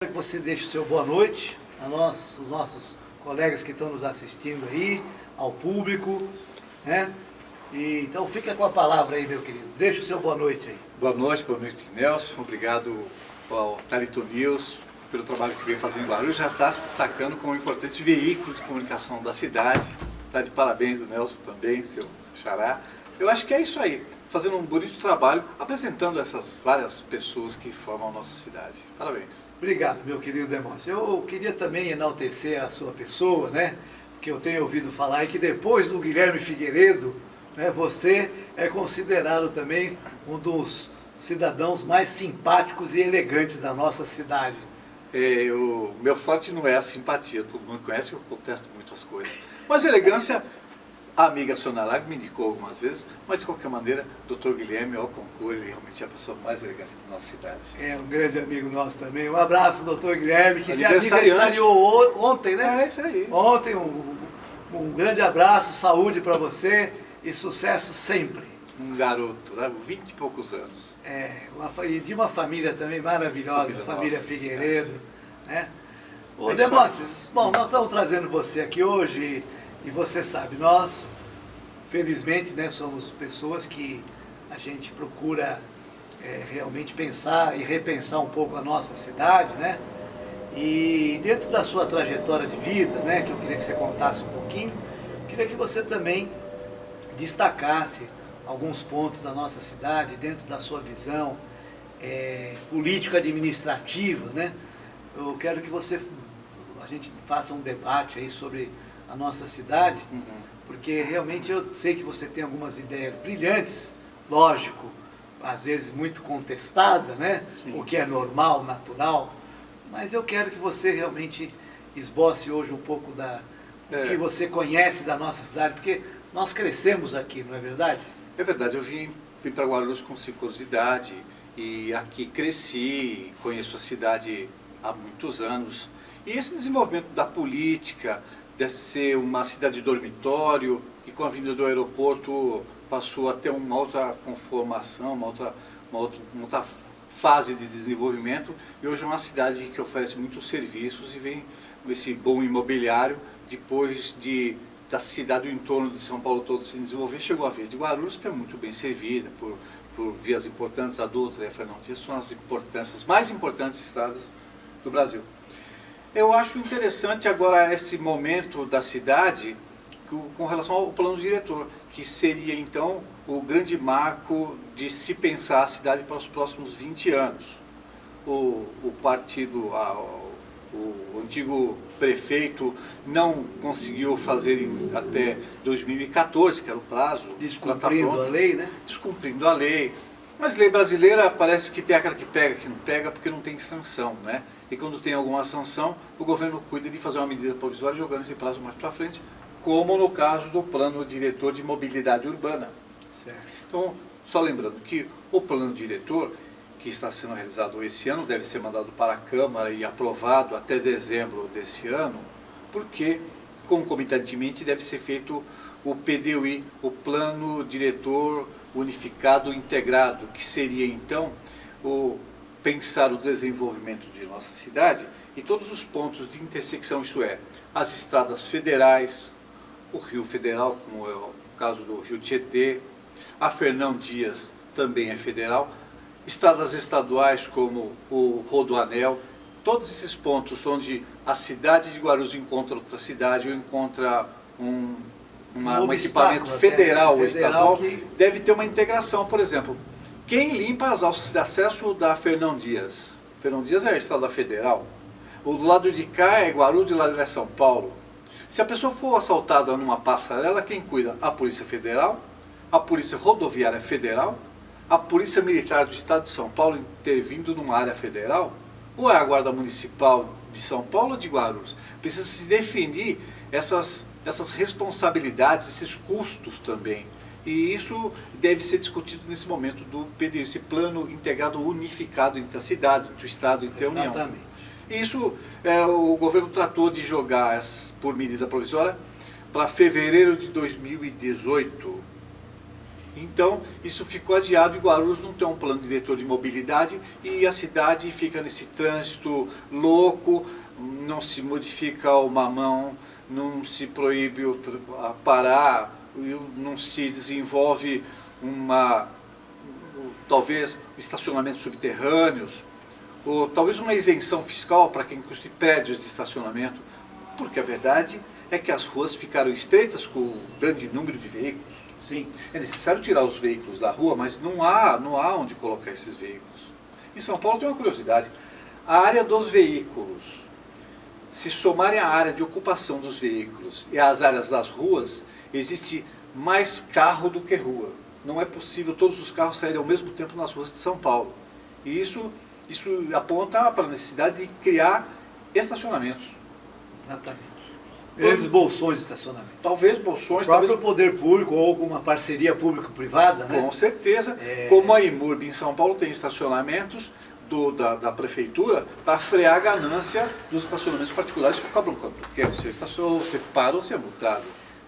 Que você deixe o seu boa noite aos nossos colegas que estão nos assistindo aí, ao público, né? E, então fica com a palavra aí, meu querido. Deixa o seu boa noite aí. Boa noite, Nelson. Obrigado ao Talito News pelo trabalho que vem fazendo em Guarulhos. Já está se destacando como um importante veículo de comunicação da cidade. Está de parabéns o Nelson também, seu xará. Eu acho que é isso aí, fazendo um bonito trabalho, apresentando essas várias pessoas que formam a nossa cidade. Parabéns. Obrigado, meu querido Demócio. Eu queria também enaltecer a sua pessoa, né? Porque eu tenho ouvido falar aí que depois do Guilherme Figueiredo, né, você é considerado também um dos cidadãos mais simpáticos e elegantes da nossa cidade. Meu forte não é a simpatia, todo mundo conhece que eu contesto muito as coisas. Mas elegância, a amiga Sonalag me indicou algumas vezes, mas de qualquer maneira, Dr. Guilherme, ao concurso, ele realmente é a pessoa mais elegante da nossa cidade. É um grande amigo nosso também. Um abraço, Dr. Guilherme, que se aniversariou ontem, né? É, isso aí. Ontem, um grande abraço, saúde para você e sucesso sempre. Um garoto, né? 20 e poucos anos. E de uma família também maravilhosa, a família Figueiredo, né? Ô, Demóstenes, bom, nós estamos trazendo você aqui hoje e você sabe, nós, felizmente, né, somos pessoas que a gente procura realmente pensar e repensar um pouco a nossa cidade, né? E dentro da sua trajetória de vida, né, que eu queria que você contasse um pouquinho, queria que você também destacasse alguns pontos da nossa cidade, dentro da sua visão político-administrativa, né? Eu quero que a gente faça um debate aí sobre a nossa cidade, porque realmente eu sei que você tem algumas ideias brilhantes, lógico, às vezes muito contestada, né? Sim. O que é normal, natural, mas eu quero que você realmente esboce hoje um pouco do que você conhece da nossa cidade, porque nós crescemos aqui, não é verdade? É verdade, eu vim para Guarulhos com 5 anos de idade e aqui cresci, conheço a cidade há muitos anos. E esse desenvolvimento da política, de ser uma cidade dormitório, e com a vinda do aeroporto passou a ter uma outra conformação, uma outra fase de desenvolvimento, e hoje é uma cidade que oferece muitos serviços e vem esse bom imobiliário, depois da cidade do entorno de São Paulo todo se desenvolver, chegou a vez de Guarulhos, que é muito bem servida por vias importantes, a Dutra e a Fernão Dias são as mais importantes estradas do Brasil. Eu acho interessante agora esse momento da cidade com relação ao plano diretor, que seria então o grande marco de se pensar a cidade para os próximos 20 anos. O antigo prefeito não conseguiu fazer até 2014, que era o prazo. Descumprindo a lei, né? Descumprindo a lei. Mas lei brasileira parece que tem aquela que pega, que não pega, porque não tem sanção, né? E quando tem alguma sanção, o governo cuida de fazer uma medida provisória jogando esse prazo mais para frente, como no caso do plano diretor de mobilidade urbana. Certo. Então, só lembrando que o plano diretor, que está sendo realizado esse ano, deve ser mandado para a Câmara e aprovado até dezembro desse ano, porque, concomitantemente, deve ser feito o PDUI, o Plano Diretor Unificado Integrado, que seria, então, pensar o desenvolvimento de nossa cidade e todos os pontos de intersecção, isso é, as estradas federais, o Rio Federal, como é o caso do Rio Tietê, a Fernão Dias também é federal, estradas estaduais como o Rodoanel, todos esses pontos onde a cidade de Guarulhos encontra outra cidade ou encontra um equipamento federal ou estadual, deve ter uma integração. Por exemplo, quem limpa as alças de acesso da Fernão Dias? Fernão Dias é a estrada federal. O do lado de cá é Guarulhos, do lado de lá é São Paulo. Se a pessoa for assaltada numa passarela, quem cuida? A Polícia Federal, a Polícia Rodoviária Federal, a Polícia Militar do Estado de São Paulo intervindo numa área federal? Ou é a Guarda Municipal de São Paulo ou de Guarulhos? Precisa se definir essas responsabilidades, esses custos também. E isso deve ser discutido nesse momento do PDU, esse plano integrado unificado entre as cidades, entre o Estado e entre a União. Exatamente. Isso o governo tratou de jogar por medida provisória para fevereiro de 2018. Então, isso ficou adiado e Guarulhos não tem um plano diretor de mobilidade e a cidade fica nesse trânsito louco, não se modifica o mamão, não se proíbe a parar, não se desenvolve talvez estacionamentos subterrâneos, ou talvez uma isenção fiscal para quem construi prédios de estacionamento, porque a verdade é que as ruas ficaram estreitas com o grande número de veículos. Sim. É necessário tirar os veículos da rua, mas não há onde colocar esses veículos. Em São Paulo tem uma curiosidade. A área dos veículos, se somarem a área de ocupação dos veículos e as áreas das ruas, existe mais carro do que rua. Não é possível todos os carros saírem ao mesmo tempo nas ruas de São Paulo. E isso aponta para a necessidade de criar estacionamentos. Exatamente. Grandes bolsões de estacionamento. Talvez bolsões... O próprio poder público ou com uma parceria público-privada, né? Com certeza. Como a Imurb em São Paulo tem estacionamentos da prefeitura para frear a ganância dos estacionamentos particulares que cobram quanto quer. Você estacionou, você para ou você é multado.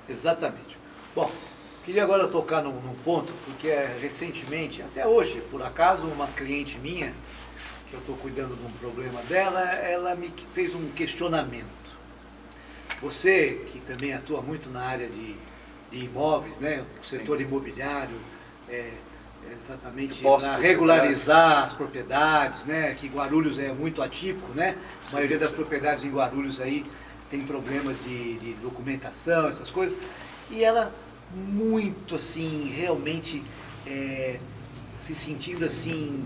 Exatamente. Bom, queria agora tocar num ponto, porque recentemente, até hoje, por acaso, uma cliente minha, que eu estou cuidando de um problema dela, ela me fez um questionamento. Você, que também atua muito na área de imóveis, né, o setor Sim. imobiliário, exatamente para regularizar as propriedades, né, que Guarulhos é muito atípico, né, a maioria das propriedades em Guarulhos aí tem problemas de documentação, essas coisas, e ela muito assim, realmente se sentindo assim,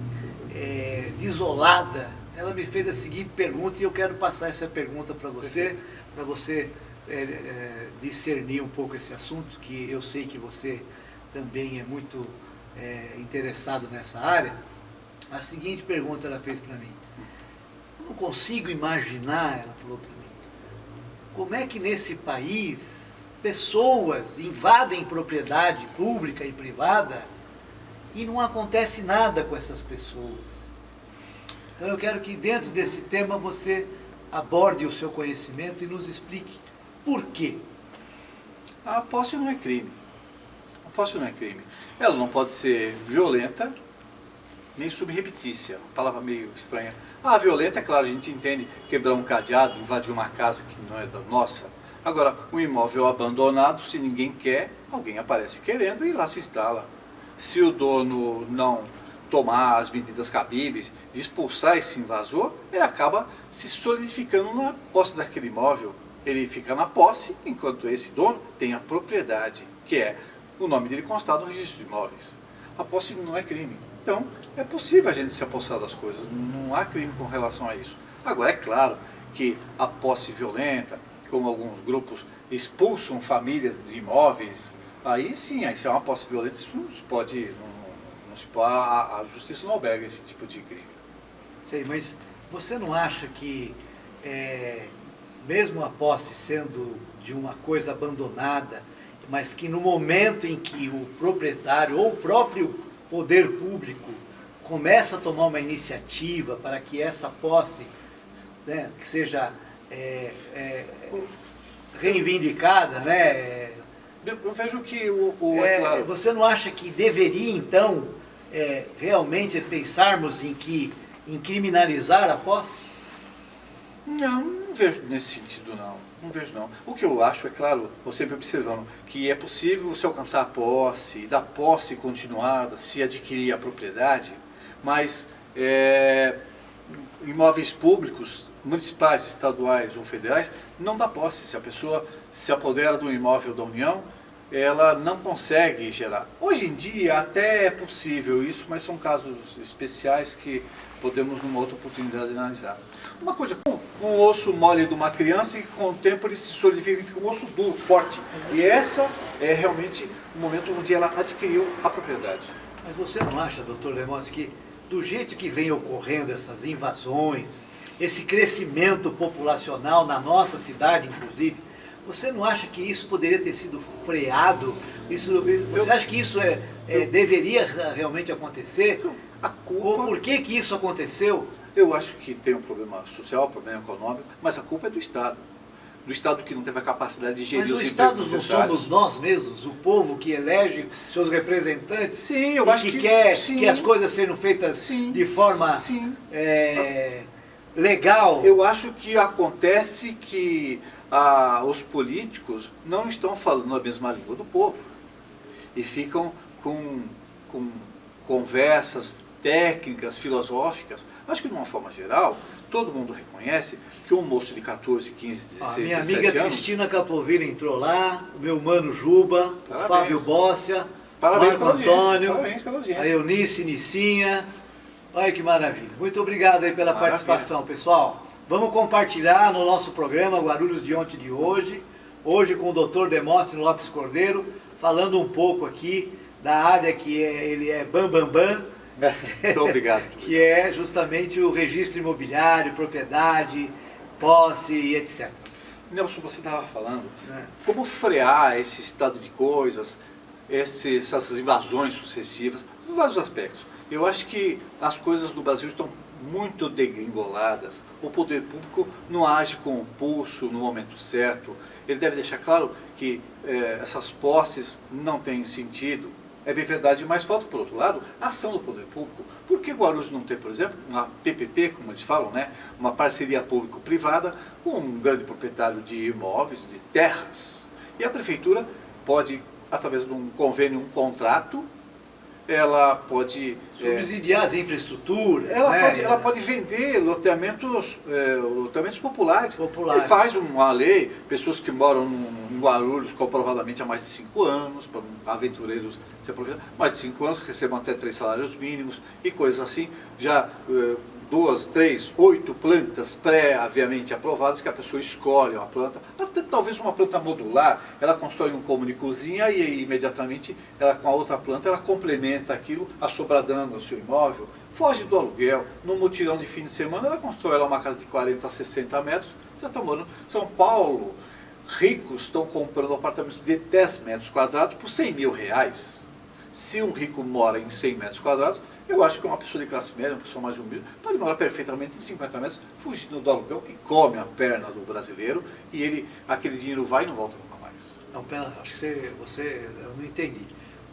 desolada, ela me fez a seguinte pergunta e eu quero passar essa pergunta para você discernir um pouco esse assunto, que eu sei que você também é muito interessado nessa área. A seguinte pergunta ela fez para mim: eu não consigo imaginar, ela falou para mim, como é que nesse país pessoas invadem propriedade pública e privada e não acontece nada com essas pessoas. Então eu quero que dentro desse tema você aborde o seu conhecimento e nos explique por quê. A posse não é crime. A posse não é crime. Ela não pode ser violenta nem subreptícia. Uma palavra meio estranha. Violenta, é claro, a gente entende quebrar um cadeado, invadir uma casa que não é da nossa. Agora, um imóvel abandonado, se ninguém quer, alguém aparece querendo e lá se instala. Se o dono não tomar as medidas cabíveis de expulsar esse invasor, ele acaba se solidificando na posse daquele imóvel. Ele fica na posse, enquanto esse dono tem a propriedade, que é o nome dele constado no registro de imóveis. A posse não é crime. Então, é possível a gente se apossar das coisas, não há crime com relação a isso. Agora, é claro que a posse violenta, como alguns grupos expulsam famílias de imóveis, aí sim, aí se é uma posse violenta, isso não se pode, a justiça não alberga esse tipo de crime. Sei, mas você não acha que, mesmo a posse sendo de uma coisa abandonada, mas que no momento em que o proprietário ou o próprio poder público começa a tomar uma iniciativa para que essa posse, né, que seja reivindicada, né? Eu vejo que claro. Você não acha que deveria, então, realmente pensarmos em criminalizar a posse? Não vejo nesse sentido, não vejo não. O que eu acho, é claro, estou sempre observando, que é possível se alcançar a posse, e da posse continuada, se adquirir a propriedade, mas imóveis públicos, municipais, estaduais ou federais, não dá posse. Se a pessoa se apodera de um imóvel da União, ela não consegue gerar. Hoje em dia até é possível isso, mas são casos especiais que podemos numa outra oportunidade analisar. Uma coisa, um osso mole de uma criança e com o tempo ele se solidifica e fica um osso duro, forte. E essa é realmente o momento onde ela adquiriu a propriedade. Mas você não acha, doutor Lemos, que do jeito que vem ocorrendo essas invasões, esse crescimento populacional na nossa cidade, inclusive, você não acha que isso poderia ter sido freado? Você acha que isso deveria realmente acontecer? A culpa... Ou por que isso aconteceu? Eu acho que tem um problema social, um problema econômico, mas a culpa é do Estado. do Estado que não teve a capacidade de gerir Mas os o Estado empregos não necessários. somos nós mesmos, o povo que elege seus representantes, Sim, eu e acho que quer sim, que as coisas sejam feitas sim, de forma sim. Legal. Eu acho que acontece que os políticos não estão falando a mesma língua do povo e ficam com conversas técnicas, filosóficas. Acho que de uma forma geral, todo mundo reconhece que um moço de 14, 15, 16, Minha 17 amiga anos... Cristina Capovilla entrou lá, o meu mano Juba, o Parabéns. Fábio Bossia, Parabéns Marco Antônio, Parabéns pela audiência. a Eunice Nicinha. Olha que maravilha. Muito obrigado aí pela Maravilha. participação, pessoal. Vamos compartilhar no nosso programa Guarulhos de ontem e de hoje. Hoje com o Dr. Demóstenes Lopes Cordeiro, falando um pouco aqui da área que ele é bam. Muito obrigado. Que é justamente o registro imobiliário, propriedade, posse e etc. Nelson, você estava falando como frear esse estado de coisas, essas invasões sucessivas, em vários aspectos. Eu acho que as coisas no Brasil estão muito degringoladas. O poder público não age com o pulso no momento certo. Ele deve deixar claro que essas posses não têm sentido. É bem verdade, mas falta, por outro lado, a ação do poder público. Por que Guarulhos não tem, por exemplo, uma PPP, como eles falam, né? Uma parceria público-privada com um grande proprietário de imóveis, de terras? E a prefeitura pode, através de um convênio, um contrato, ela pode... subsidiar as infraestruturas. Ela pode vender loteamentos populares. Populares. Ele faz uma lei, pessoas que moram em Guarulhos comprovadamente há mais de 5 anos, para aventureiros se aproveitar, mais de 5 anos, recebam até 3 salários mínimos e coisas assim, já 2, 3, 8 plantas previamente aprovadas, que a pessoa escolhe uma planta, até talvez uma planta modular, ela constrói um cômodo e cozinha e aí, imediatamente ela com a outra planta ela complementa aquilo, assobradando o seu imóvel, foge do aluguel, no mutirão de fim de semana ela constrói lá uma casa de 40 a 60 metros, já está morando. São Paulo, ricos estão comprando apartamentos de 10 metros quadrados por 100 mil reais. Se um rico mora em 100 metros quadrados, eu acho que uma pessoa de classe média, uma pessoa mais humilde, pode morar perfeitamente em 50 metros, fugindo do aluguel que come a perna do brasileiro e aquele dinheiro vai e não volta nunca mais. Não, pera, acho que eu não entendi.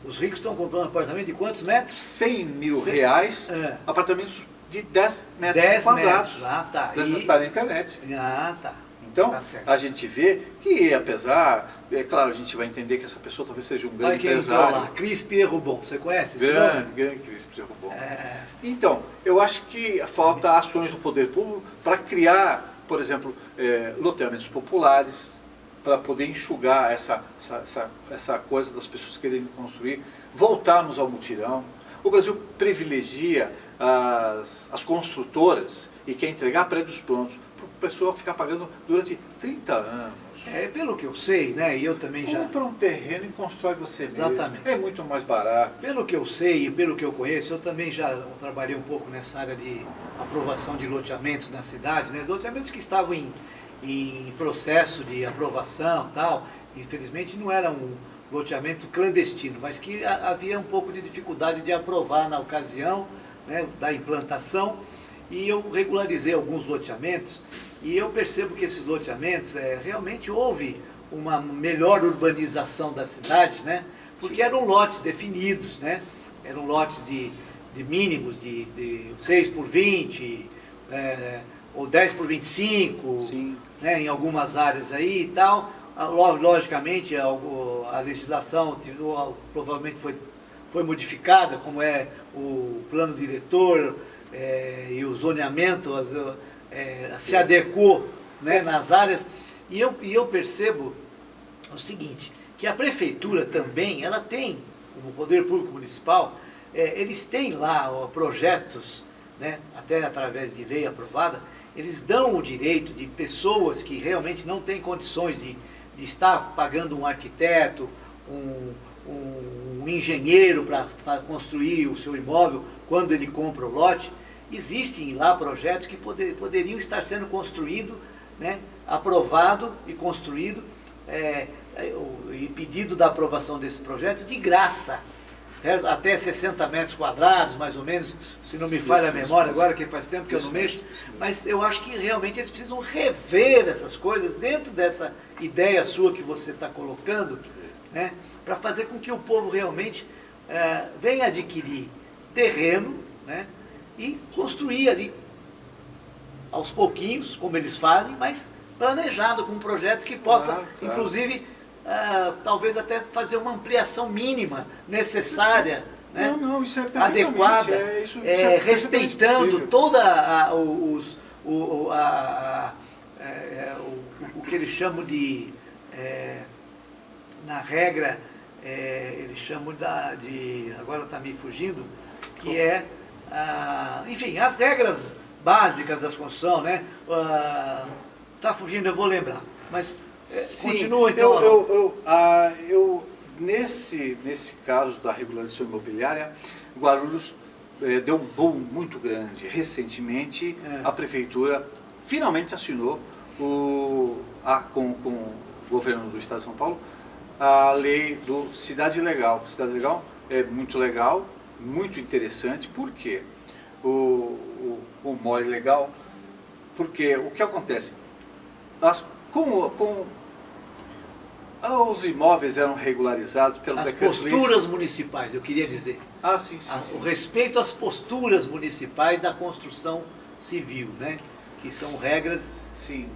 Os ricos estão comprando apartamento de quantos metros? 100 mil reais, apartamentos de 10 metros 10 quadrados. metros, ah tá. Está na internet. Ah tá. Então, Tá certo. a gente vê que, apesar, é claro, a gente vai entender que essa pessoa talvez seja um grande Quem entrou empresário. lá? Cris Pierro Bom, você conhece esse nome? Grande Cris Pierro Bom. Então, eu acho que falta ações do poder público para criar, por exemplo, loteamentos populares, para poder enxugar essa coisa das pessoas querendo construir, voltarmos ao mutirão. O Brasil privilegia as construtoras e quer entregar prédios prontos para a pessoa ficar pagando durante 30 anos. Pelo que eu sei, né, e eu também já... Compra um terreno e constrói você Exatamente. mesmo. É muito mais barato. Pelo que eu sei e pelo que eu conheço, eu também já trabalhei um pouco nessa área de aprovação de loteamentos na cidade, né, loteamentos que estavam em processo de aprovação e tal. Infelizmente não era um loteamento clandestino, mas que havia um pouco de dificuldade de aprovar na ocasião, né, da implantação, e eu regularizei alguns loteamentos, e eu percebo que esses loteamentos, realmente houve uma melhor urbanização da cidade, né, porque eram lotes definidos, né, eram lotes de mínimos de 6 por 20, ou 10 por 25, né, em algumas áreas aí e tal. Logicamente, a legislação provavelmente foi modificada, como é o plano diretor e o zoneamento se adequou, né, nas áreas. E eu percebo o seguinte, que a prefeitura também, ela tem, o poder público municipal, eles têm lá projetos, né, até através de lei aprovada, eles dão o direito de pessoas que realmente não têm condições de estar pagando um arquiteto, um engenheiro para construir o seu imóvel quando ele compra o lote. Existem lá projetos que poderiam estar sendo construídos, né, aprovado e construído, e pedido da aprovação desses projetos de graça. até 60 metros quadrados, mais ou menos, se não me falha a memória agora, que faz tempo que eu não mexo, mas eu acho que realmente eles precisam rever essas coisas dentro dessa ideia sua que você está colocando, né, para fazer com que o povo realmente venha adquirir terreno, né, e construir ali aos pouquinhos, como eles fazem, mas planejado, com um projeto que possa, inclusive, talvez até fazer uma ampliação mínima necessária, né? Não, isso é adequada, isso é respeitando toda o que eles chamam de, na regra, eles chamam agora está me fugindo, que enfim, as regras básicas da construção, né? Está fugindo, eu vou lembrar, mas continua então. Nesse caso da regularização imobiliária, Guarulhos deu um boom muito grande. Recentemente, a prefeitura finalmente assinou com o governo do Estado de São Paulo a lei do Cidade Legal. Cidade Legal é muito legal, muito interessante. Por quê? O More Legal, porque o que acontece? Os imóveis eram regularizados pelo decreto-lei. As posturas municipais, eu queria dizer. Sim. O respeito às posturas municipais da construção civil, né? Que são regras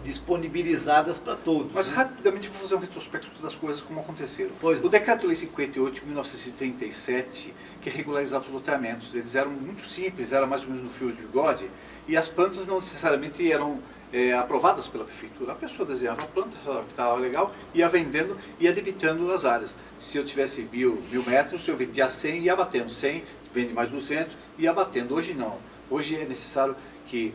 disponibilizadas para todos. Mas né? Rapidamente vou fazer um retrospecto das coisas como aconteceram. O Decreto-Lei 58 de 1937, que regularizava os loteamentos, eles eram muito simples, era mais ou menos no fio de bigode, e as plantas não necessariamente eram aprovadas pela prefeitura. A pessoa desenhava a planta, que estava legal, ia vendendo, ia debitando as áreas. Se eu tivesse mil metros, eu vendia 100 e ia batendo 100, vende mais 200 e ia batendo. Hoje não. Hoje é necessário que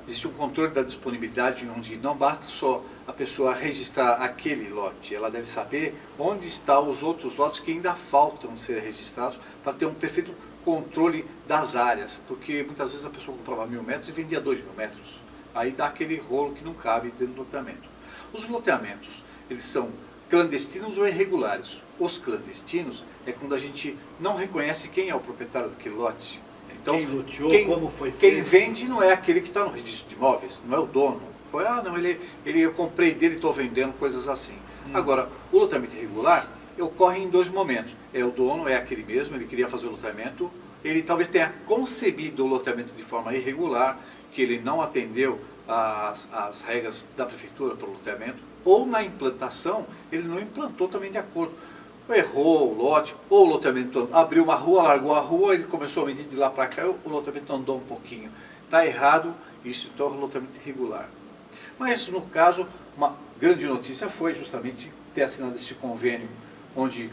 existe um controle da disponibilidade, onde não basta só a pessoa registrar aquele lote, ela deve saber onde estão os outros lotes que ainda faltam ser registrados para ter um perfeito controle das áreas, porque muitas vezes a pessoa comprava 1000 metros e vendia 2000 metros. Aí dá aquele rolo que não cabe dentro do loteamento. Os loteamentos, eles são clandestinos ou irregulares. Os clandestinos é quando a gente não reconhece quem é o proprietário daquele lote. Então, quem loteou, como foi feito. Quem vende não é aquele que está no registro de imóveis, não é o dono. Eu comprei dele e estou vendendo, coisas assim. Agora, o loteamento irregular ocorre em dois momentos. O dono, é aquele mesmo, ele queria fazer o loteamento, ele talvez tenha concebido o loteamento de forma irregular, que ele não atendeu às regras da prefeitura para o loteamento, ou na implantação, ele não implantou também de acordo. Errou o lote, ou o loteamento abriu uma rua, largou a rua, ele começou a medir de lá para cá, o loteamento andou um pouquinho. Está errado, isso se torna loteamento irregular. Mas, no caso, uma grande notícia foi justamente ter assinado esse convênio, onde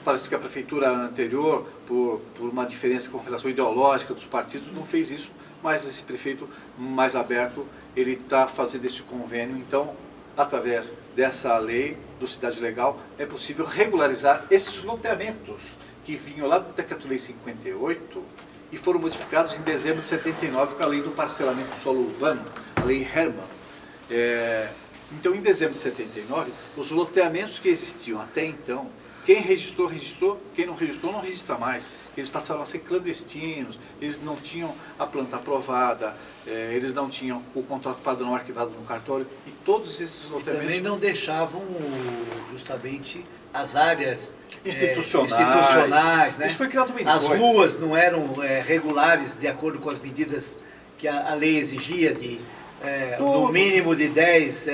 parece que a prefeitura anterior, por uma diferença com relação ideológica dos partidos, não fez isso, mas esse prefeito mais aberto, ele está fazendo esse convênio. Então, através dessa lei do Cidade Legal, é possível regularizar esses loteamentos que vinham lá do Decreto-Lei 58 e foram modificados em dezembro de 79 com a lei do parcelamento do solo urbano, a lei Hermann. Então, em dezembro de 79, os loteamentos que existiam até então, quem registrou, registrou, quem não registrou, não registra mais. Eles passaram a ser clandestinos, eles não tinham a planta aprovada, eles não tinham o contrato padrão arquivado no cartório, e todos esses loteamentos... E também não deixavam justamente as áreas institucionais, né? Isso foi criado bem As depois. ruas não eram regulares de acordo com as medidas que a lei exigia no mínimo de 10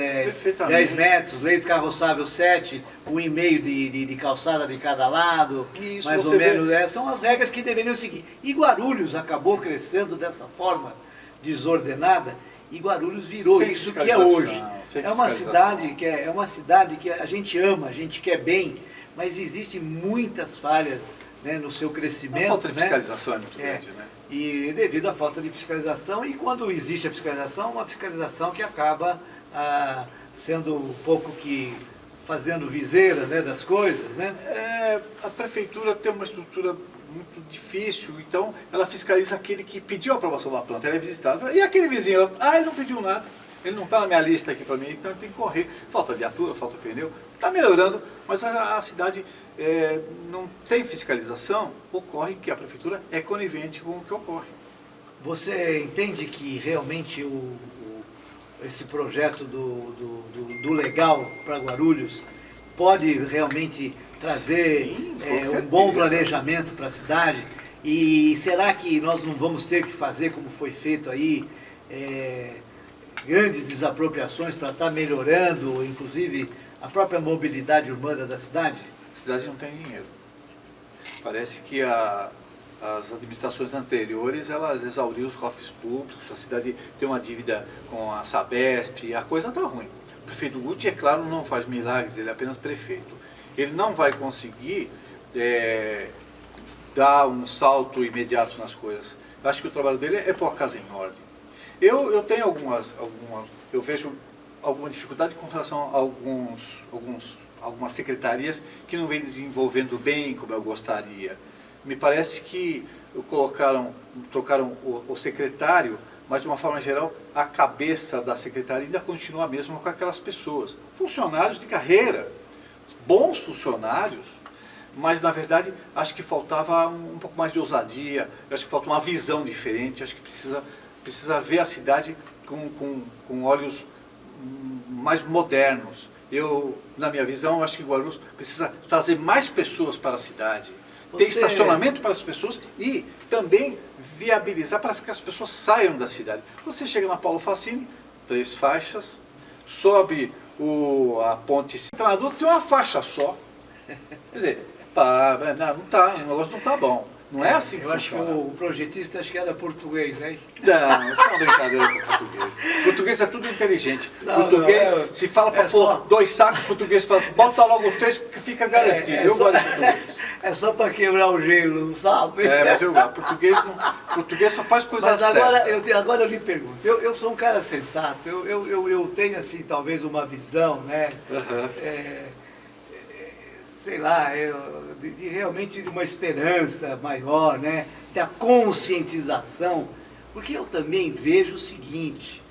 metros, leito carroçável 7, 1,5 de calçada de cada lado, isso, mais ou menos. São as regras que deveriam seguir. E Guarulhos acabou crescendo dessa forma desordenada, e Guarulhos virou isso que é hoje. É uma cidade que a gente ama, a gente quer bem, mas existem muitas falhas, né, no seu crescimento. A falta de fiscalização é muito grande, né? E devido à falta de fiscalização, e quando existe a fiscalização, uma fiscalização que acaba sendo um pouco que fazendo viseira, né, das coisas, né? A prefeitura tem uma estrutura muito difícil, então ela fiscaliza aquele que pediu a aprovação da planta, ela é visitada, e aquele vizinho, ele não pediu nada, Ele não está na minha lista aqui para mim, então ele tem que correr. Falta viatura, falta pneu. Está melhorando, mas a cidade não tem fiscalização. Ocorre que a prefeitura é conivente com o que ocorre. Você entende que realmente esse projeto do legal para Guarulhos pode realmente trazer um bom planejamento para a cidade? E será que nós não vamos ter que fazer, como foi feito aí, grandes desapropriações para estar melhorando, inclusive, a própria mobilidade urbana da cidade? A cidade não tem dinheiro. Parece que as administrações anteriores, elas exauriram os cofres públicos, a cidade tem uma dívida com a Sabesp, a coisa está ruim. O prefeito Guti, é claro, não faz milagres, ele é apenas prefeito. Ele não vai conseguir dar um salto imediato nas coisas. Eu acho que o trabalho dele é pôr a casa em ordem. Eu tenho eu vejo alguma dificuldade com relação a algumas secretarias que não vêm desenvolvendo bem como eu gostaria. Me parece que trocaram o secretário, mas de uma forma geral a cabeça da secretaria ainda continua a mesma com aquelas pessoas. Funcionários de carreira, bons funcionários, mas na verdade acho que faltava um pouco mais de ousadia, acho que falta uma visão diferente, acho que precisa ver a cidade com olhos mais modernos. Na minha visão, acho que Guarulhos precisa trazer mais pessoas para a cidade. Ter estacionamento para as pessoas e também viabilizar para que as pessoas saiam da cidade. Você chega na Paulo Facini, 3 faixas, sobe a ponte, entra na Dutra, tem uma faixa só. Quer dizer, o negócio não está bom. Não é assim que funciona. Eu acho que o projetista era português, né? Não, isso é uma brincadeira com português. Português é tudo inteligente. Se fala para pôr 2 sacos, português fala, bota logo 3 que fica garantido. Eu gosto de português. É só para quebrar o gelo, não sabe? Mas eu gosto. Português só faz coisa certa. Mas agora eu lhe pergunto, eu sou um cara sensato, eu tenho assim, talvez uma visão, né? Sei lá, realmente de uma esperança maior, né? Da conscientização, porque eu também vejo o seguinte,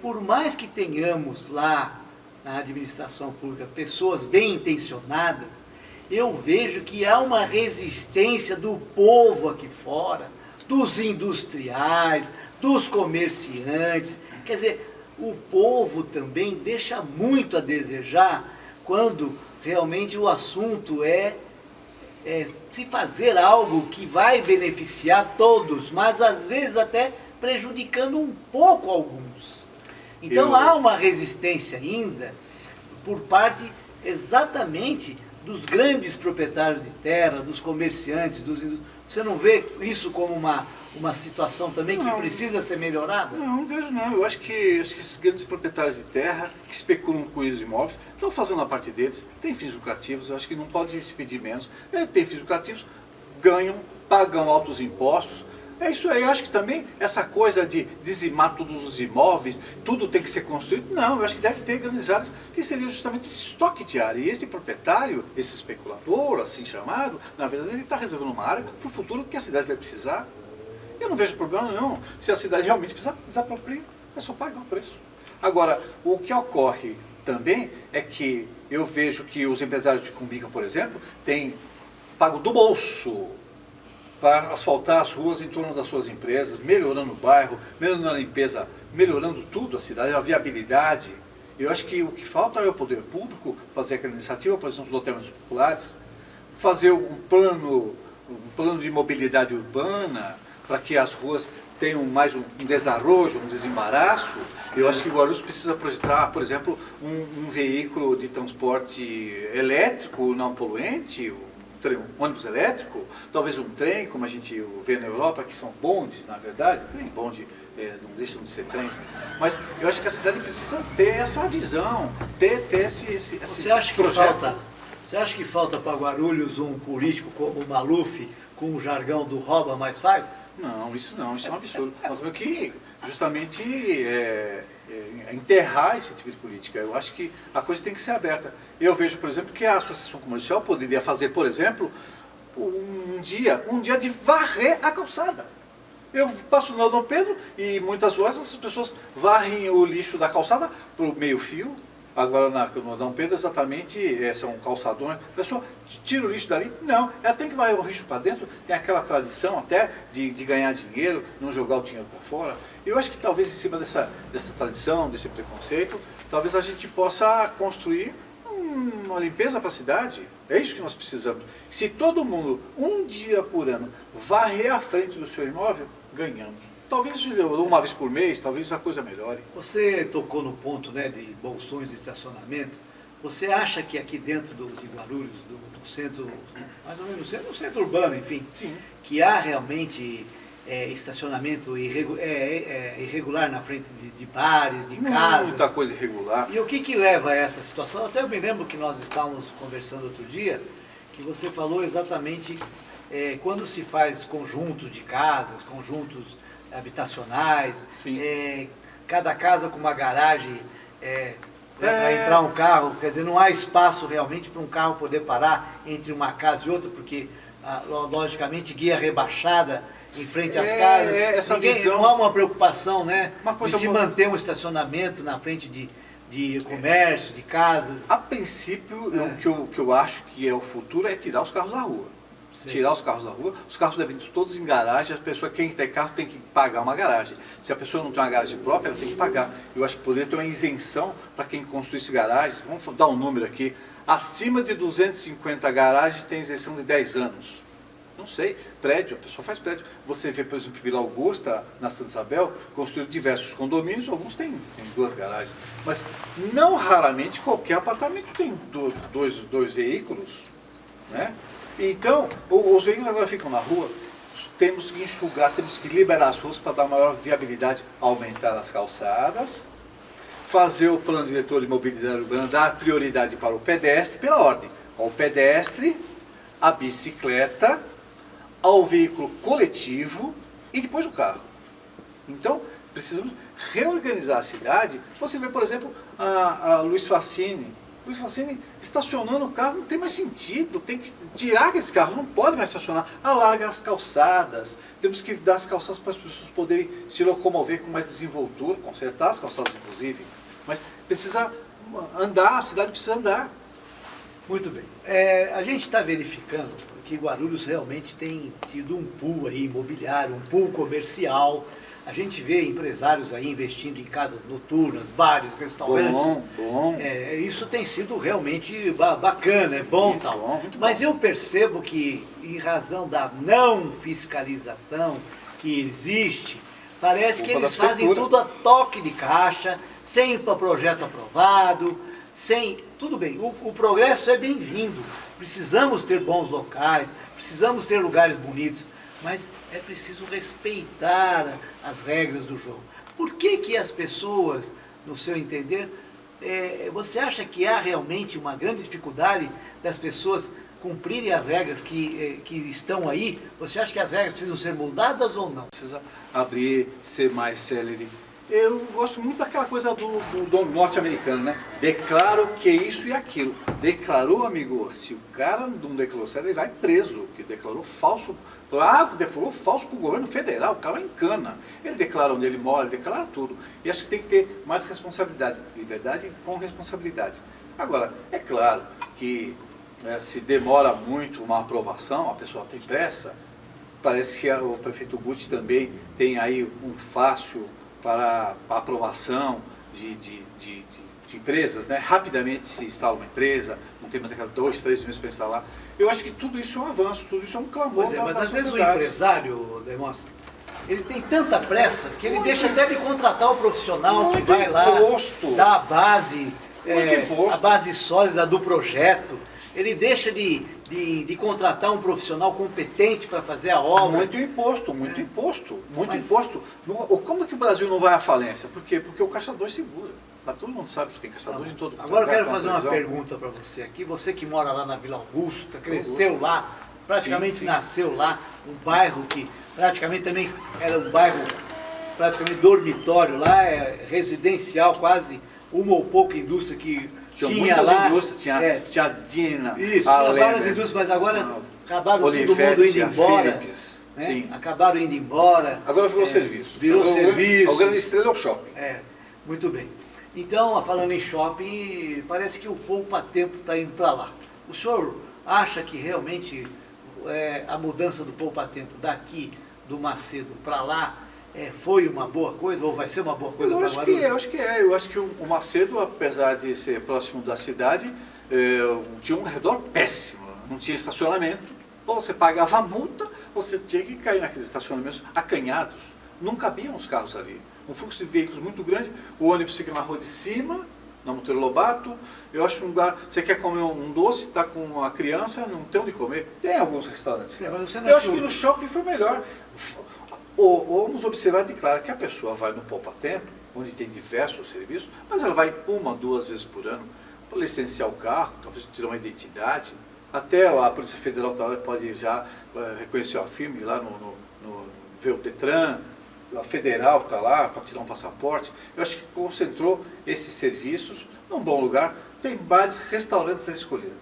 por mais que tenhamos lá na administração pública pessoas bem intencionadas, eu vejo que há uma resistência do povo aqui fora, dos industriais, dos comerciantes, quer dizer, o povo também deixa muito a desejar quando realmente o assunto é se fazer algo que vai beneficiar todos, mas às vezes até prejudicando um pouco alguns. Então há uma resistência ainda por parte exatamente dos grandes proprietários de terra, dos comerciantes, Você não vê isso como uma situação também que precisa ser melhorada? Não vejo não. Eu acho que esses grandes proprietários de terra que especulam com os imóveis estão fazendo a parte deles, tem fins lucrativos, eu acho que não pode se pedir menos. Tem fins lucrativos, ganham, pagam altos impostos. É isso aí, eu acho que também essa coisa de dizimar todos os imóveis, tudo tem que ser construído, não, eu acho que deve ter grandes áreas que seria justamente esse estoque de área. E esse proprietário, esse especulador, assim chamado, na verdade ele está reservando uma área para o futuro que a cidade vai precisar. Eu não vejo problema não, se a cidade realmente precisar desapropriar, é só pagar o preço. Agora, o que ocorre também é que eu vejo que os empresários de Cumbica, por exemplo, têm pago do bolso para asfaltar as ruas em torno das suas empresas, melhorando o bairro, melhorando a limpeza, melhorando tudo, a cidade, a viabilidade. Eu acho que o que falta é o poder público fazer aquela iniciativa, por exemplo, os loteamentos populares, fazer um plano de mobilidade urbana para que as ruas tenham mais um desarrojo, um desembaraço. Eu acho que Guarulhos precisa projetar, por exemplo, um veículo de transporte elétrico não poluente, um ônibus elétrico, talvez um trem, como a gente vê na Europa, que são bondes, na verdade, trem, bonde, não deixam de ser trens, mas eu acho que a cidade precisa ter essa visão, ter esse projeto. Você acha que falta para Guarulhos um político como o Maluf, com o jargão do rouba, mas faz? Não, isso é um absurdo. Nós temos que justamente enterrar esse tipo de política. Eu acho que a coisa tem que ser aberta. Eu vejo, por exemplo, que a associação comercial poderia fazer, por exemplo, um dia de varrer a calçada. Eu passo no Dom Pedro e muitas lojas as pessoas varrem o lixo da calçada para o meio fio. Agora no Dom Pedro exatamente são calçadões. A pessoa tira o lixo dali? Não, ela tem que varrer o lixo para dentro. Tem aquela tradição até de ganhar dinheiro, não jogar o dinheiro para fora. Eu acho que talvez em cima dessa tradição, desse preconceito, talvez a gente possa construir uma limpeza para a cidade. É isso que nós precisamos. Se todo mundo, um dia por ano, varrer a frente do seu imóvel, ganhamos. Talvez uma vez por mês, talvez a coisa melhore. Você tocou no ponto, né, de bolsões de estacionamento. Você acha que aqui dentro de Guarulhos, do centro, mais ou menos no centro urbano, enfim, sim, que há realmente estacionamento irregular na frente de bares, de casas? Muita coisa irregular. E o que leva a essa situação? Até eu me lembro que nós estávamos conversando outro dia, que você falou exatamente quando se faz conjuntos de casas, conjuntos habitacionais, cada casa com uma garagem para entrar um carro, quer dizer, não há espaço realmente para um carro poder parar entre uma casa e outra, porque logicamente guia rebaixada em frente às casas. Essa visão... Não há uma preocupação, né, de se manter um estacionamento na frente de comércio, de casas. A princípio, o que eu acho que é o futuro é tirar os carros da rua. Sim. Tirar os carros da rua, os carros devem ir todos em garagem, a pessoa, quem tem carro tem que pagar uma garagem. Se a pessoa não tem uma garagem própria, ela tem que pagar. Eu acho que poderia ter uma isenção para quem construísse garagens. Vamos dar um número aqui. Acima de 250 garagens tem isenção de 10 anos. Não sei, prédio, a pessoa faz prédio. Você vê, por exemplo, Vila Augusta, na Santa Isabel, construíram diversos condomínios, alguns têm 2 garagens. Mas não raramente qualquer apartamento tem dois veículos, né? Então, os veículos agora ficam na rua, temos que enxugar, temos que liberar as ruas para dar maior viabilidade, aumentar as calçadas, fazer o plano diretor de mobilidade urbana, dar prioridade para o pedestre, pela ordem, ao pedestre, à bicicleta, ao veículo coletivo e depois o carro. Então, precisamos reorganizar a cidade. Você vê, por exemplo, a Luiz Facchini estacionando o carro, não tem mais sentido, tem que tirar aqueles carros, não pode mais estacionar, alarga as calçadas, temos que dar as calçadas para as pessoas poderem se locomover com mais desenvoltura, consertar as calçadas inclusive, mas precisa andar, a cidade precisa andar. Muito bem. A gente está verificando que Guarulhos realmente tem tido um pool aí imobiliário, um pool comercial. A gente vê empresários aí investindo em casas noturnas, bares, restaurantes. Bom. Isso tem sido realmente bacana, é bom e tal. Muito Mas bom. eu percebo que, em razão da não fiscalização que existe, parece que eles fazem tudo a toque de caixa, sem o projeto aprovado, sem... Tudo bem, o progresso é bem-vindo. Precisamos ter bons locais, precisamos ter lugares bonitos, mas é preciso respeitar as regras do jogo. Por que as pessoas, no seu entender, você acha que há realmente uma grande dificuldade das pessoas cumprirem as regras que estão aí? Você acha que as regras precisam ser mudadas ou não? Precisa abrir, ser mais célere. Eu gosto muito daquela coisa do norte-americano, né? Declaro que isso e aquilo. Declarou, amigo, se o cara não declarou certo, ele vai preso, porque declarou falso. Declarou falso para o governo federal, o cara vai em cana. Ele declara onde ele mora, ele declara tudo. E acho que tem que ter mais responsabilidade. Liberdade com responsabilidade. Agora, é claro que se demora muito uma aprovação, a pessoa tem pressa. Parece que o prefeito Guti também tem aí um fácil para a aprovação de empresas, né? Rapidamente se instala uma empresa, não tem mais aquela 2, 3 meses para instalar. Eu acho que tudo isso é um avanço, tudo isso é um clamor. Pois mas às vezes o empresário, Demóstenes, ele tem tanta pressa que ele deixa até de contratar o profissional que vai lá dar a base, a base sólida do projeto. Ele deixa de contratar um profissional competente para fazer a obra. Muito imposto. Como é que o Brasil não vai à falência? Por quê? Porque o Caixa 2 segura. Todo mundo sabe que tem Caixa 2 em todo lugar. Agora eu quero fazer uma pergunta para você aqui. Você que mora lá na Vila Augusta, cresceu lá, praticamente nasceu lá, um bairro que praticamente também era um bairro praticamente dormitório lá, residencial quase, uma ou pouca indústria que tinha lá. Indústrias, tinha a Dina, isso, tinha várias indústrias, mas agora acabaram todo mundo indo embora. Philips. né? Sim. Acabaram indo embora. Agora virou serviço. Virou Agora, serviço. A grande estrela é o shopping. Muito bem. Então, falando em shopping, parece que o poupa-tempo está indo para lá. O senhor acha que realmente a mudança do poupa-tempo daqui do Macedo para lá foi uma boa coisa ou vai ser uma boa coisa para Guarulhos? Eu acho que é. Eu acho que o Macedo, apesar de ser próximo da cidade, tinha um redor péssimo. Não tinha estacionamento. Ou você pagava a multa, ou você tinha que cair naqueles estacionamentos acanhados. Não cabiam os carros ali. Um fluxo de veículos muito grande, o ônibus fica na rua de cima, na Monteiro Lobato. Eu acho um lugar, você quer comer um doce, está com uma criança, não tem onde comer. Tem alguns restaurantes. Eu acho que no shopping foi melhor. Vamos observar de claro que a pessoa vai no poupa-tempo, onde tem diversos serviços, mas ela vai 1, 2 vezes por ano para licenciar o carro, talvez tirar uma identidade. Até a Polícia Federal pode já reconhecer a firma, ir lá ver o Detran, a Federal está lá para tirar um passaporte. Eu acho que concentrou esses serviços num bom lugar. Tem bares, restaurantes a escolher.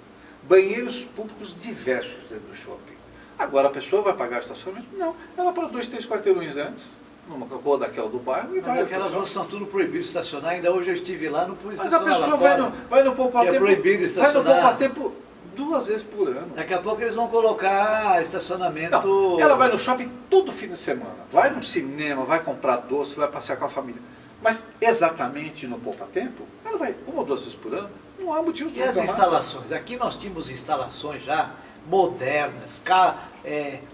Banheiros públicos diversos dentro do shopping. Agora a pessoa vai pagar o estacionamento? Não. Ela para 2, 3 quarteirões antes, numa rua daquela do bairro e vai. Aquelas ruas são tudo proibidas de estacionar. Ainda hoje eu estive lá, não pude estacionar. Mas a pessoa vai no poupa-tempo. É proibido estacionar. Vai no poupa-tempo 2 vezes por ano. Daqui a pouco eles vão colocar estacionamento... Não, ela vai no shopping todo fim de semana, vai no cinema, vai comprar doce, vai passear com a família. Mas exatamente no poupa-tempo, ela vai 1 ou 2 vezes por ano, não há motivo de E as instalações? Aqui nós tínhamos instalações já modernas,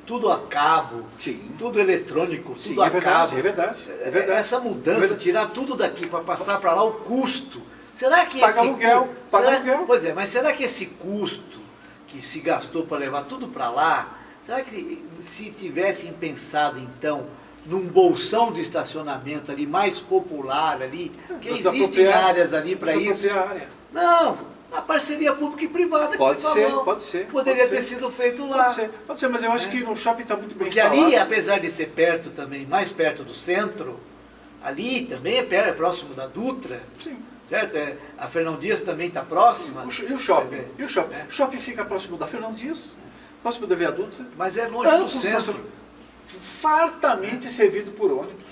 tudo a cabo, sim, tudo eletrônico, tudo sim, a cabo. É verdade. Essa mudança, tirar tudo daqui para passar para lá, o custo... Será que paga aluguel. Pois é, mas será que esse custo que se gastou para levar tudo para lá, será que se tivessem pensado então num bolsão de estacionamento ali mais popular ali, que existem áreas ali para isso? Não, a parceria pública e privada que você falou. Pode ser. Poderia ter sido feito lá. Pode ser, mas eu acho que no shopping está muito bem Porque instalado. ali, apesar de ser perto também, mais perto do centro, ali também é próximo da Dutra. Sim. Certo? A Fernão Dias também está próxima. E o shopping? O shopping fica próximo da Fernão Dias, próximo da Via Dutra. Mas é longe do centro. Fartamente servido por ônibus.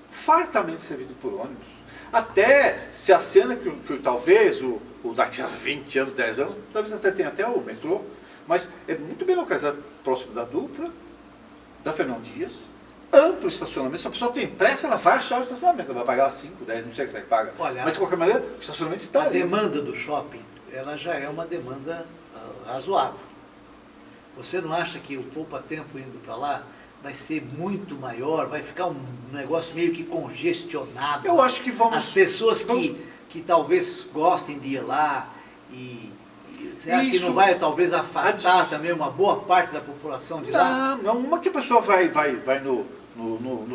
Fartamente servido por ônibus. Até se a cena que talvez daqui a 20 anos, 10 anos, talvez até tenha até o metrô, mas é muito bem localizado próximo da Dutra, da Fernão Dias. Amplo estacionamento, se a pessoa tem pressa, ela vai achar o estacionamento, ela vai pagar 5, 10, não sei o que paga. Olha, mas de qualquer maneira, o estacionamento está ali. A demanda do shopping, ela já é uma demanda razoável. Você não acha que o poupa-tempo indo para lá vai ser muito maior, vai ficar um negócio meio que congestionado? Eu acho que as pessoas que talvez gostem de ir lá você acha que não vai talvez afastar também uma boa parte da população de lá? Não, uma que a pessoa vai no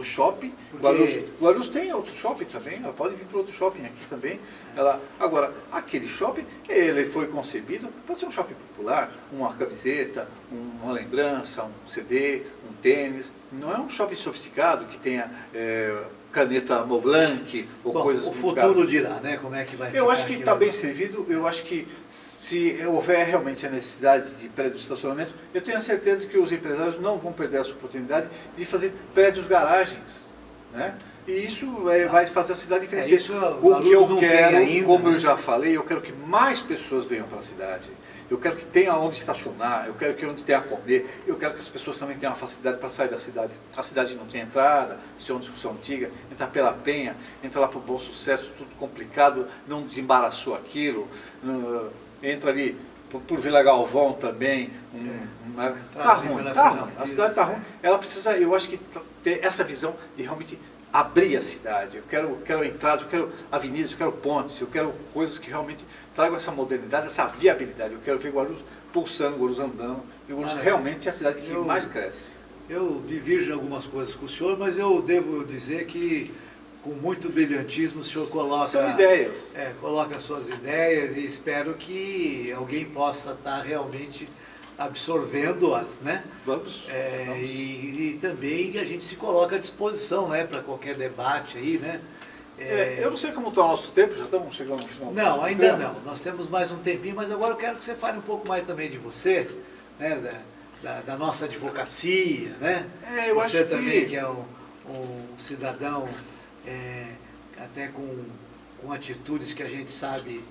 shopping. Guarulhos tem outro shopping também, ela pode vir para outro shopping aqui também. Agora, aquele shopping, ele foi concebido para ser um shopping popular, uma camiseta, uma lembrança, um CD, um tênis. Não é um shopping sofisticado que tenha caneta Montblanc ou coisas... O futuro dirá, né? Como é que vai ficar. Eu acho que está bem servido, eu acho que se houver realmente a necessidade de prédios de estacionamento, eu tenho a certeza que os empresários não vão perder essa oportunidade de fazer prédios-garagens, né? E isso vai fazer a cidade crescer. O que eu quero, ainda, como eu já falei, eu quero que mais pessoas venham para a cidade. Eu quero que tenha onde estacionar, eu quero que onde tenha a comer, eu quero que as pessoas também tenham uma facilidade para sair da cidade. A cidade não tem entrada, isso é uma discussão antiga, entrar pela Penha, entrar lá para o Bom Sucesso, tudo complicado, não desembaraçou aquilo, entra ali por Vila Galvão também, está ruim, a cidade está ruim. Ela precisa, eu acho que ter essa visão de realmente abrir a cidade. Eu quero entradas, eu quero avenidas, eu quero pontes, eu quero coisas que realmente tragam essa modernidade, essa viabilidade. Eu quero ver Guarulhos pulsando, Guarulhos andando, e Guarulhos realmente é a cidade que mais cresce. Eu divirjo em algumas coisas com o senhor, mas eu devo dizer que com muito brilhantismo o senhor coloca... São ideias. Coloca suas ideias e espero que alguém possa estar realmente absorvendo-as, né? Vamos. E também a gente se coloca à disposição, né, para qualquer debate aí, né? Eu não sei como está o nosso tempo, já estamos chegando no final. Não, ainda não. Nós temos mais um tempinho, mas agora eu quero que você fale um pouco mais também de você, né? da nossa advocacia, né? Eu você acho também que é um cidadão até com atitudes que a gente sabe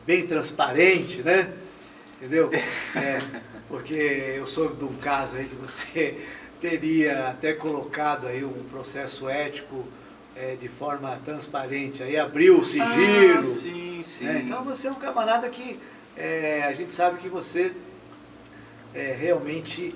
bem transparente, né? Entendeu? Porque eu soube de um caso aí que você teria até colocado aí um processo ético de forma transparente, aí abriu o sigilo. Sim, sim. Então você é um camarada que a gente sabe que você realmente,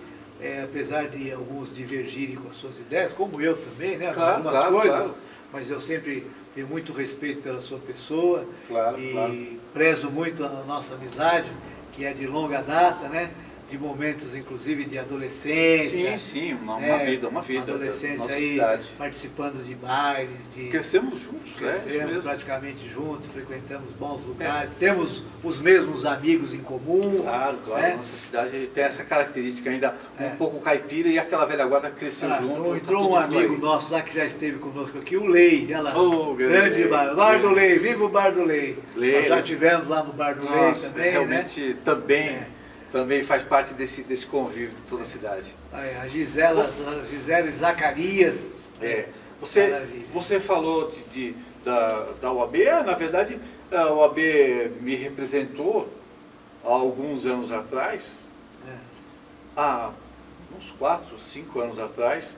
apesar de alguns divergirem com as suas ideias, como eu também, né? Claro, algumas claro, coisas, claro. mas eu sempre tenho muito respeito pela sua pessoa Claro, e claro. prezo muito a nossa amizade, que é de longa data, né? De momentos, inclusive, de adolescência. Sim, uma vida. Uma adolescência nossa aí, cidade. participando de bailes, Crescemos juntos, crescemos praticamente juntos, frequentamos bons lugares, temos os mesmos amigos em comum. Claro. Nossa cidade tem essa característica ainda um pouco caipira e aquela velha guarda cresceu junto. Entrou um amigo nosso lá que já esteve conosco aqui, o Lei, olha lá. Grande Bar do Lei, viva o Bar do Lei. Nós já tivemos lá no Bar do Lei também, realmente, né? Também faz parte desse convívio de toda a cidade. A Gisele Zacarias. Você falou da UAB, na verdade a UAB me representou há alguns anos atrás, há uns 4, 5 anos atrás,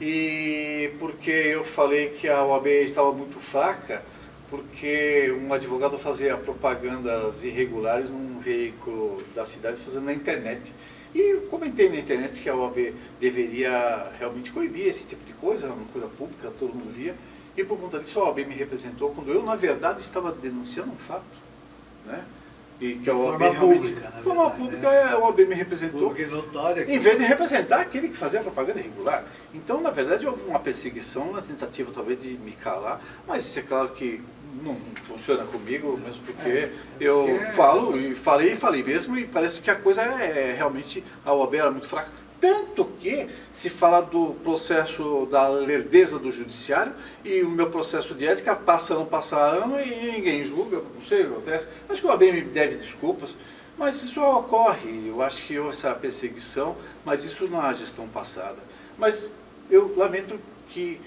e porque eu falei que a UAB estava muito fraca, porque um advogado fazia propagandas irregulares num veículo da cidade, fazendo na internet. E comentei na internet que a OAB deveria realmente coibir esse tipo de coisa, uma coisa pública, todo mundo via. E por conta disso a OAB me representou, quando eu, na verdade, estava denunciando um fato. Né? De forma pública, de forma pública, a OAB me representou, em vez de representar aquele que fazia propaganda irregular. Então, na verdade, houve uma perseguição, uma tentativa talvez de me calar, mas isso é claro que não funciona comigo, mesmo porque eu falo, e falei mesmo, e parece que a coisa realmente, a OAB era muito fraca. Tanto que se fala do processo da lerdeza do judiciário e o meu processo de ética passa ano e ninguém julga, não sei o que acontece. Acho que o OAB me deve desculpas, mas isso ocorre. Eu acho que houve essa perseguição, mas isso na gestão passada. Mas eu lamento que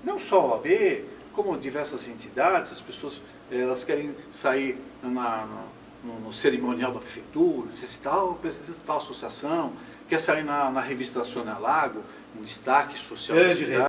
não só a OAB, como diversas entidades, as pessoas elas querem sair no cerimonial da prefeitura, citar o presidente da tal associação, quer sair na revista Sônia Lago, um destaque social da cidade.